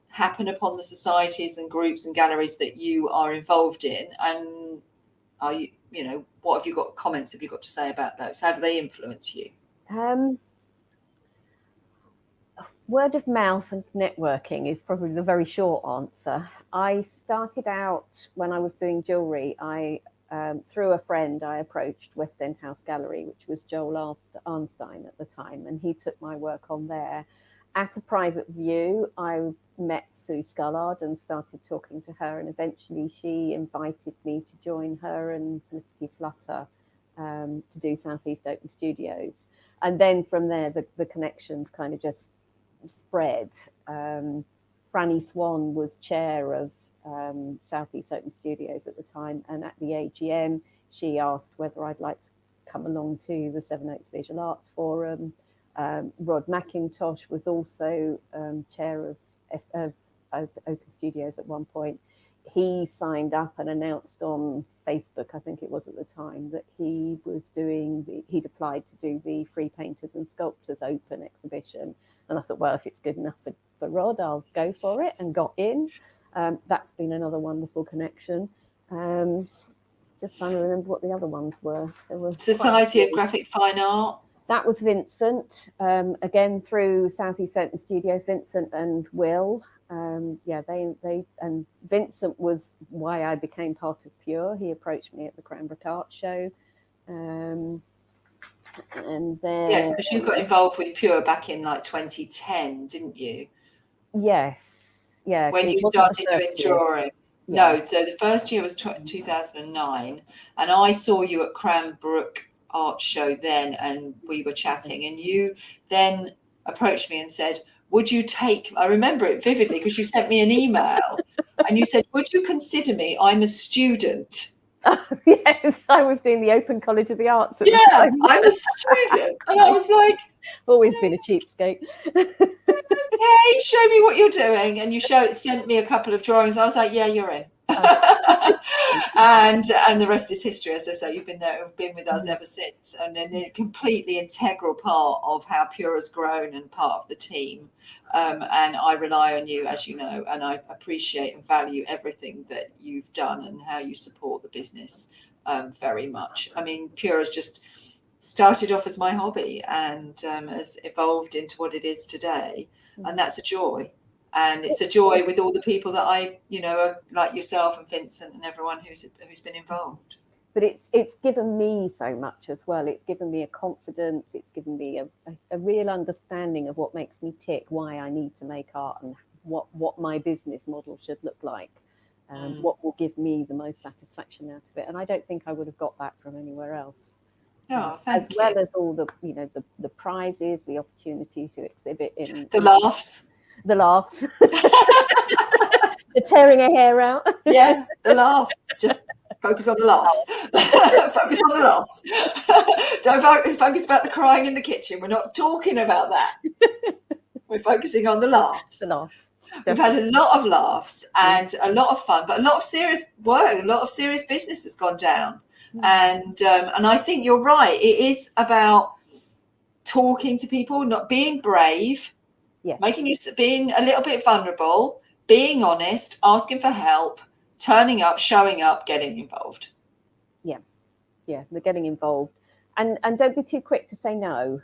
happen upon the societies and groups and galleries that you are involved in? And are you, what have you got to say about those? How do they influence you? Word of mouth and networking is probably the very short answer. I started out when I was doing jewellery. Through a friend, I approached West End House Gallery, which was Joel Arnstein at the time, and he took my work on there. At a private view, I met Sue Scullard and started talking to her, and eventually she invited me to join her and Felicity Flutter to do Southeast Open Studios. And then from there, the connections kind of just spread. Franny Swan was chair of Southeast Open Studios at the time, and at the AGM she asked whether I'd like to come along to the Seven Oaks Visual Arts Forum. Rod McIntosh was also chair of Open Studios at one point. He signed up and announced on Facebook, I think it was at the time, that he'd applied to do the Free Painters and Sculptors Open exhibition. And I thought, well, if it's good enough for Rod, I'll go for it, and got in. That's been another wonderful connection. Just trying to remember what the other ones were. There was Society of Graphic Fine Art. That was Vincent, again through Southeast Open Studios, Vincent and Will. They and Vincent was why I became part of Pure. He approached me at the Cranbrook Art Show. And then yes, because you got involved with Pure back in like 2010, didn't you? Yes, yeah. When you started doing drawing. Yeah. No, so the first year was 2009, and I saw you at Cranbrook Art Show then, and we were chatting, and you then approached me and said, would you take, I remember it vividly because you sent me an email and you said, would you consider me? I'm a student. Yes, I was doing the Open College of the Arts at the time. I'm a student. And I was like, Always been a cheapskate. Okay, show me what you're doing. And you sent me a couple of drawings. I was like, yeah, you're in. and the rest is history. As I say, you've been with us ever since, and a completely integral part of how Pure has grown and part of the team. And I rely on you, as you know, and I appreciate and value everything that you've done and how you support the business very much. I mean, Pure has just started off as my hobby and has evolved into what it is today, and that's a joy. And it's a joy with all the people that I, like yourself and Vincent and everyone who's been involved. But it's given me so much as well. It's given me a confidence. It's given me a real understanding of what makes me tick, why I need to make art, and what my business model should look like, what will give me the most satisfaction out of it. And I don't think I would have got that from anywhere else. Oh, thank you. As well as all the the prizes, the opportunity to exhibit in the laughs. The laughs. The tearing her hair out. Yeah, the laughs. Just focus on the laughs. Focus on the laughs. Don't focus about the crying in the kitchen. We're not talking about that. We're focusing on the laughs. The laughs. We've had a lot of laughs and a lot of fun, but a lot of serious work, a lot of serious business has gone down. And I think you're right. It is about talking to people, not being brave. Yeah. Being a little bit vulnerable, being honest, asking for help, turning up, showing up, getting involved. Yeah, they're getting involved, and don't be too quick to say no.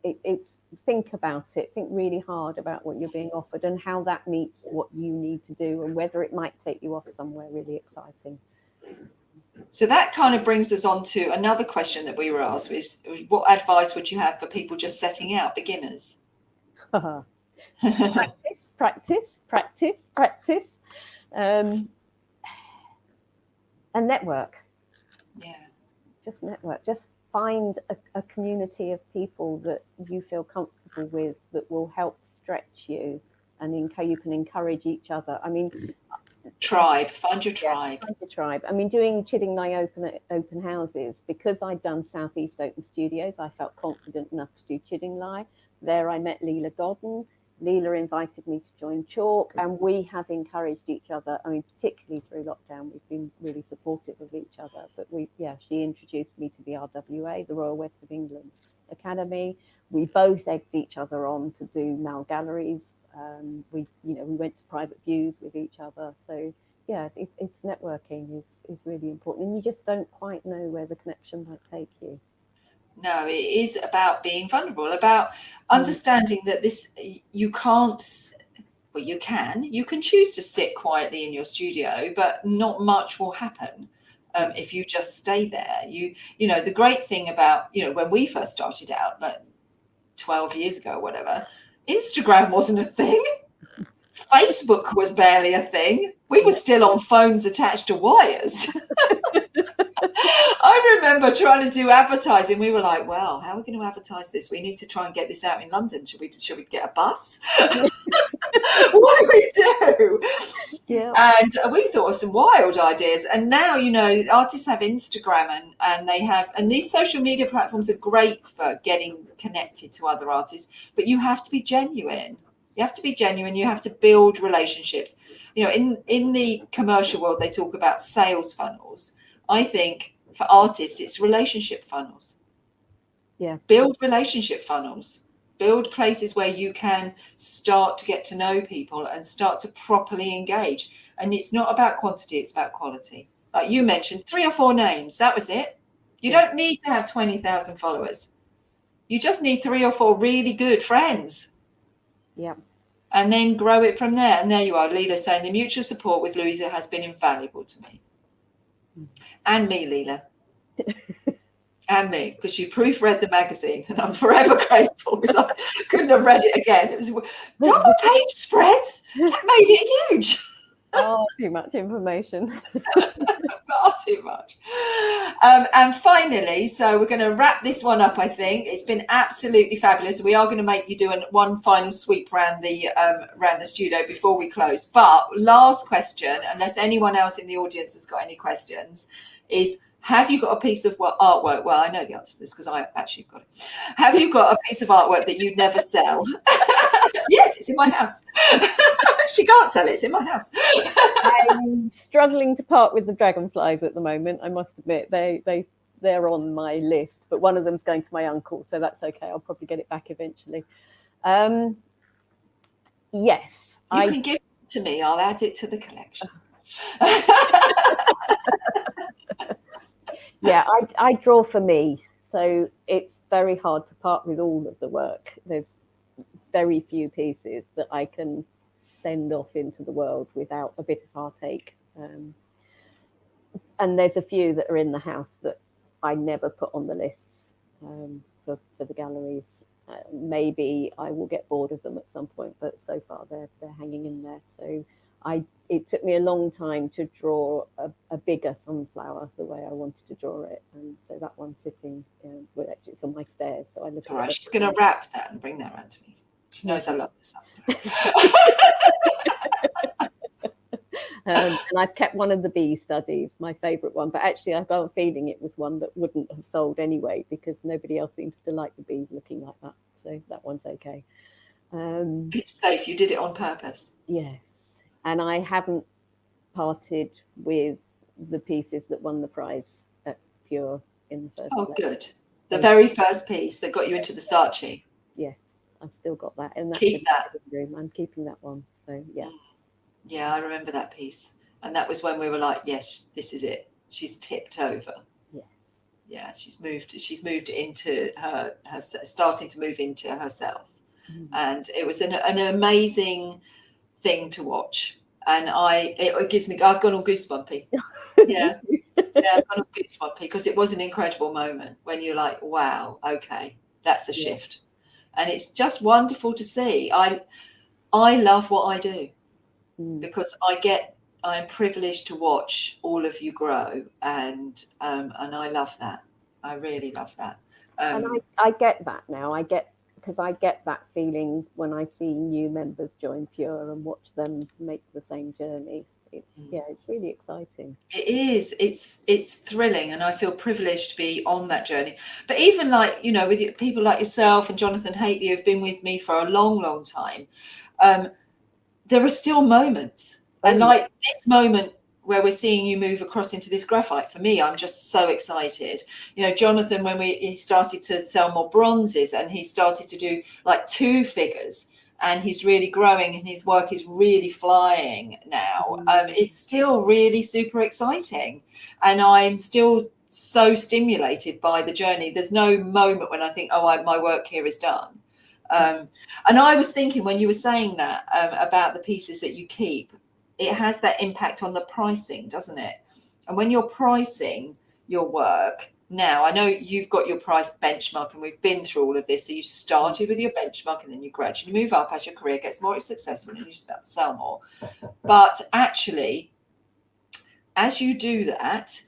It's think about it. Think really hard about what you're being offered and how that meets what you need to do, and whether it might take you off somewhere really exciting. So that kind of brings us on to another question that we were asked: is what advice would you have for people just setting out, beginners? practice, and network. Yeah, just network. Just find a community of people that you feel comfortable with, that will help stretch you, and you can encourage each other. I mean, find your tribe. Find your tribe. I mean, doing Chiddingly open houses, because I'd done Southeast Open Studios, I felt confident enough to do Chiddingly. There I met Leela Godden. Leela invited me to join Chalk, and we have encouraged each other. I mean, particularly through lockdown, we've been really supportive of each other. But she introduced me to the RWA, the Royal West of England Academy. We both egged each other on to do Mal Galleries. We went to private views with each other. So yeah, it's networking is really important, and you just don't quite know where the connection might take you. No, it is about being vulnerable, about understanding that you can choose to sit quietly in your studio, but not much will happen if you just stay there. The great thing about, when we first started out, like 12 years ago or whatever, Instagram wasn't a thing. Facebook was barely a thing. We were still on phones attached to wires. I remember trying to do advertising. We were like, well, how are we going to advertise this? We need to try and get this out in London. Should we get a bus? What do we do? Yeah. And we thought of some wild ideas. And now, artists have Instagram and these social media platforms are great for getting connected to other artists, but you have to be genuine. You have to be genuine. You have to build relationships. In the commercial world, they talk about sales funnels. I think for artists, it's relationship funnels. Yeah. Build relationship funnels. Build places where you can start to get to know people and start to properly engage. And it's not about quantity, it's about quality. Like you mentioned, 3 or 4 names. That was it. You don't need to have 20,000 followers. You just need 3 or 4 really good friends. Yeah. And then grow it from there. And there you are, Leela, saying the mutual support with Louisa has been invaluable to me. And me, Leela. And me, because you proofread the magazine, and I'm forever grateful because I couldn't have read it again. It was double page spreads. That made it huge. Oh, too much information. Far too much. And finally, so we're going to wrap this one up, I think. It's been absolutely fabulous. We are going to make you do one final sweep around the studio before we close. But last question, unless anyone else in the audience has got any questions, is have you got a piece of artwork? Well, I know the answer to this because I actually got it. Have you got a piece of artwork that you'd never sell? Yes, it's in my house. She can't sell it. It's in my house. I'm struggling to part with the Dragonflies at the moment. I must admit, they're on my list, but one of them's going to my uncle, so that's okay. I'll probably get it back eventually. Yes, you can give it to me. I'll add it to the collection. Yeah, I draw for me, so it's very hard to part with all of the work. There's very few pieces that I can send off into the world without a bit of heartache. And there's a few that are in the house that I never put on the lists for the galleries. Maybe I will get bored of them at some point, but so far they're hanging in there. So it took me a long time to draw a bigger sunflower the way I wanted to draw it, and so that one's sitting. Actually, it's on my stairs. So I look. It's all right. She's going to wrap that and bring that around to me. She knows I love this. And I've kept one of the bee studies, my favourite one, but actually I've got a feeling it was one that wouldn't have sold anyway because nobody else seems to like the bees looking like that. So that one's okay. It's safe. You did it on purpose. Yes. And I haven't parted with the pieces that won the prize at Pure in the first place. Oh, good. The very first piece that got you into the Saatchi. Yes, I've still got that. And keep that. Room. I'm keeping that one. So, yeah. Yeah, I remember that piece. And that was when we were like, yes, this is it. She's tipped over. Yeah. Yeah, she's moved into her starting to move into herself. Mm-hmm. And it was an amazing thing to watch. And it gives me, I've gone all goosebumpy. Yeah. Yeah, I've gone all goosebumpy because it was an incredible moment when you're like, wow, okay, that's a shift. And it's just wonderful to see. I love what I do. Because I'm privileged to watch all of you grow, and I love that. I really love that. And I get that now. Because I get that feeling when I see new members join Pure and watch them make the same journey. It's really exciting. It is. It's thrilling, and I feel privileged to be on that journey. But even like, with people like yourself and Jonathan Haitley who've been with me for a long, long time. There are still moments, and like this moment where we're seeing you move across into this graphite, for me, I'm just so excited. Jonathan, when he started to sell more bronzes and he started to do like 2 figures, and he's really growing and his work is really flying now. It's still really super exciting, and I'm still so stimulated by the journey. There's no moment when I think, my work here is done. And I was thinking when you were saying that about the pieces that you keep, it has that impact on the pricing, doesn't it? And when you're pricing your work now, I know you've got your price benchmark and we've been through all of this. So you started with your benchmark and then you gradually move up as your career gets more successful and you sell more. But actually, as you do that,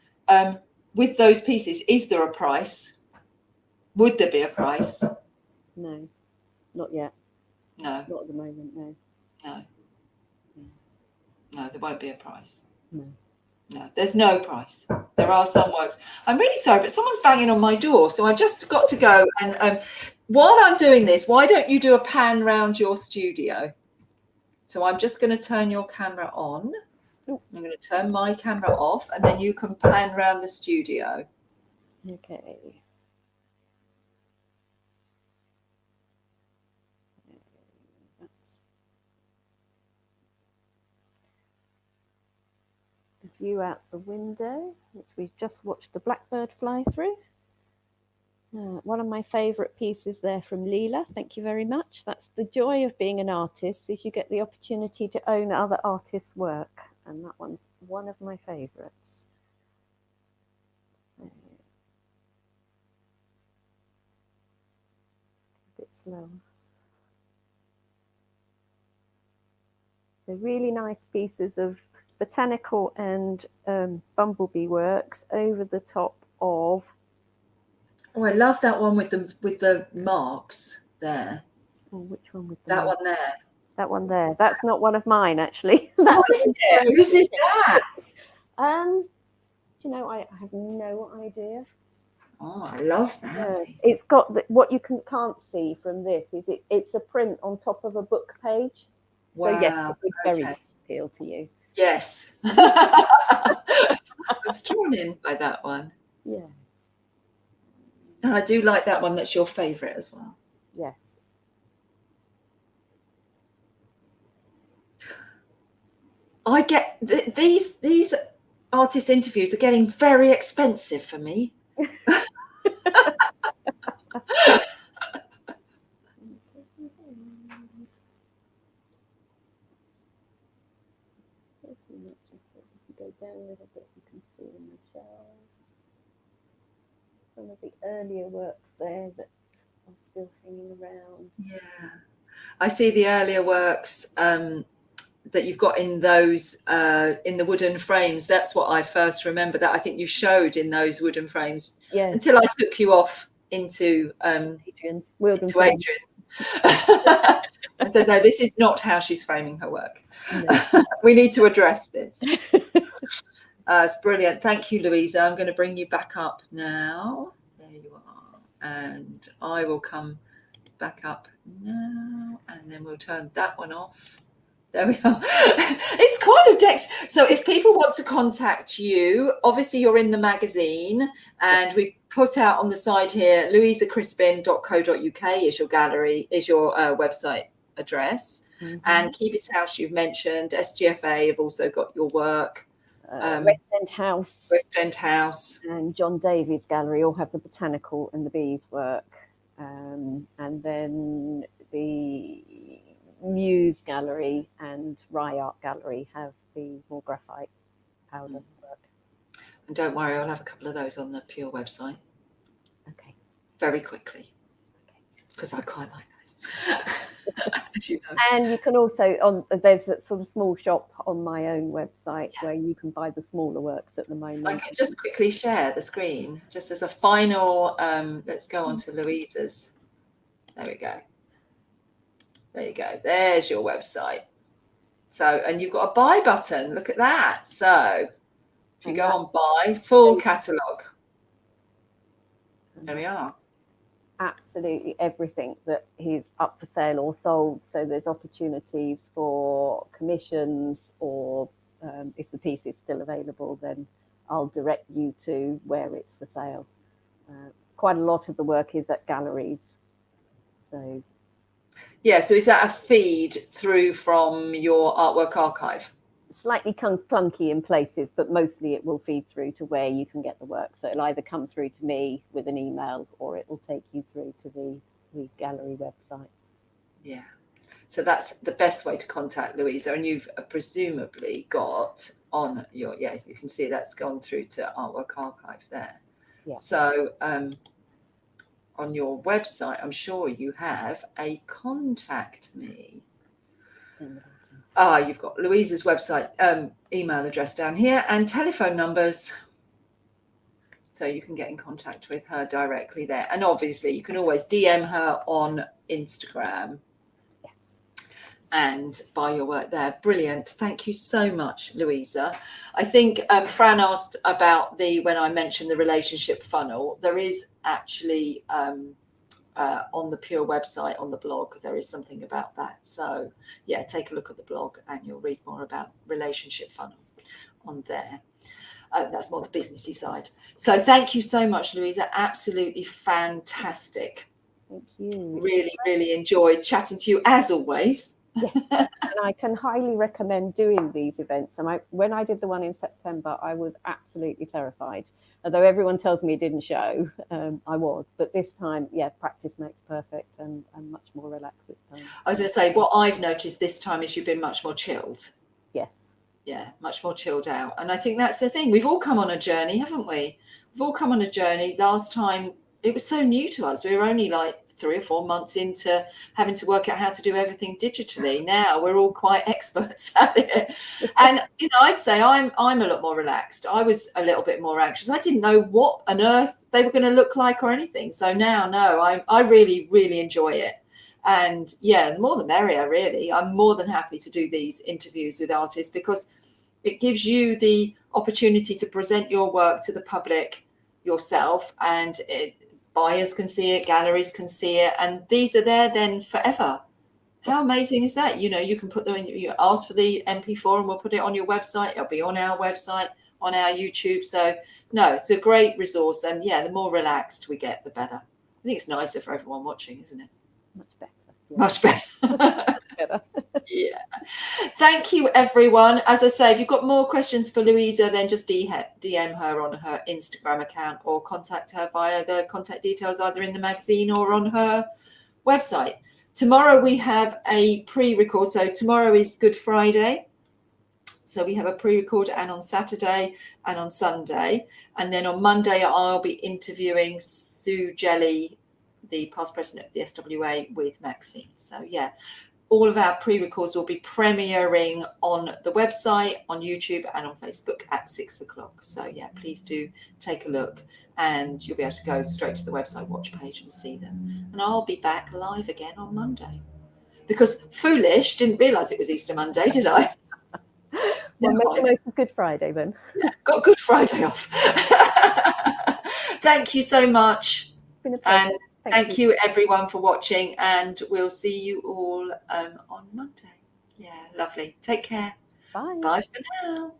with those pieces, is there a price? Would there be a price? No. Not yet. No. Not at the moment, no. No, there won't be a price. No, there's no price. There are some works. I'm really sorry, but someone's banging on my door, so I've just got to go. And while I'm doing this, why don't you do a pan round your studio? So I'm just going to turn your camera on. I'm going to turn my camera off, and then you can pan round the studio. Okay. View out the window, which we've just watched the blackbird fly through. One of my favourite pieces there from Leela. Thank you very much. That's the joy of being an artist, is you get the opportunity to own other artists' work, and that one's one of my favourites. A bit slow. So really nice pieces of botanical and bumblebee works over the top of. Oh, I love that one with the marks there. Oh, which one with that one there? That one there. That's not one of mine, actually. Whose is that? Do you know, I have no idea. Oh, I love that. Yeah. It's got what you can't see from this is it's a print on top of a book page. Wow. So yes, it would very Okay. much appeal to you. Yes. I was drawn in by that one. Yeah. And I do like that one. That's your favourite as well. Yeah. I get these artist interviews are getting very expensive for me. Go down a little bit, you can see in the shelves some of the earlier works there that are still hanging around. Yeah, I see the earlier works that you've got in those in the wooden frames. That's what I first remember, that I think you showed in those wooden frames. Yeah. Until I took you off into Adrian's. I said, no, this is not how she's framing her work. No. We need to address this. It's brilliant. Thank you, Louisa. I'm going to bring you back up now. There you are. And I will come back up now, and then we'll turn that one off. There we are. It's quite a deck. So if people want to contact you, obviously you're in the magazine, and we've put out on the side here, louisacrispin.co.uk is your gallery, is your website address. Mm-hmm. And Keevis House you've mentioned, SGFA have also got your work. West End House, and John Davies Gallery all have the botanical and the bees work, and then the Muse Gallery and Rye Art Gallery have the more graphite powder work. And don't worry, I'll have a couple of those on the Pure website. Okay. Very quickly, because I quite like those. As you know. And you can also there's a sort of small shop on my own website where you can buy the smaller works at the moment. I can just quickly share the screen just as a final. Let's go on to Louisa's. There we go. There you go. There's your website. So, and you've got a buy button. Look at that. So, if you go on buy, full catalogue. There we are. Absolutely everything that is up for sale or sold. So there's opportunities for commissions, or if the piece is still available, then I'll direct you to where it's for sale. Quite a lot of the work is at galleries. So yeah, so is that a feed through from your artwork archive? Slightly clunky in places, but mostly it will feed through to where you can get the work. So it'll either come through to me with an email, or it will take you through to the gallery website. Yeah, so that's the best way to contact Louisa. And you've presumably got on your, you can see that's gone through to Artwork Archive there. Yeah. So on your website, I'm sure you have a contact me. You've got Louisa's website email address down here and telephone numbers, so you can get in contact with her directly there. And obviously you can always DM her on Instagram and buy your work there. Brilliant. Thank you so much, Louisa. I think Fran asked about when I mentioned the relationship funnel, there is actually on the Pure website, on the blog, there is something about that. So yeah, take a look at the blog and you'll read more about relationship funnel on there. That's more the businessy side. So thank you so much, Louisa. Absolutely fantastic. Thank you. Really, really enjoyed chatting to you as always. Yes. And I can highly recommend doing these events. And when I did the one in September, I was absolutely terrified. Although everyone tells me it didn't show, I was. But this time, practice makes perfect, and I'm much more relaxed this time. I was going to say, what I've noticed this time is you've been much more chilled. Yes. Yeah, much more chilled out. And I think that's the thing. We've all come on a journey, haven't we? We've all come on a journey. Last time, it was so new to us. We were only like 3 or 4 months into having to work out how to do everything digitally. Now we're all quite experts at it. And, I'd say I'm a lot more relaxed. I was a little bit more anxious. I didn't know what on earth they were going to look like or anything. So now, no, I really, really enjoy it. And the more the merrier, really. I'm more than happy to do these interviews with artists because it gives you the opportunity to present your work to the public yourself, and buyers can see it, galleries can see it, and these are there then forever. How amazing is that? You know, you can put them in, you ask for the MP4 and we'll put it on your website. It'll be on our website, on our YouTube. So no, it's a great resource. And yeah, the more relaxed we get, the better. I think it's nicer for everyone watching, isn't it? Much better. Yeah. Much better. Much better. Yeah. Thank you, everyone. As I say, if you've got more questions for Louisa, then just DM her on her Instagram account or contact her via the contact details either in the magazine or on her website. Tomorrow we have a pre-record. So tomorrow is Good Friday. So we have a pre-record, and on Saturday and on Sunday. And then on Monday, I'll be interviewing Sue Jelly, the past president of the SWA, with Maxine. So yeah, all of our pre-records will be premiering on the website, on YouTube and on Facebook at 6 o'clock. So yeah, please do take a look, and you'll be able to go straight to the website watch page and see them. And I'll be back live again on Monday, because foolish, didn't realise it was Easter Monday, did I? Well, make the most of Good Friday then. Yeah, got Good Friday off. Thank you so much. It's been a pleasure. And thank you everyone for watching, and we'll see you all on Monday. Yeah, lovely. Take care. Bye. Bye for now.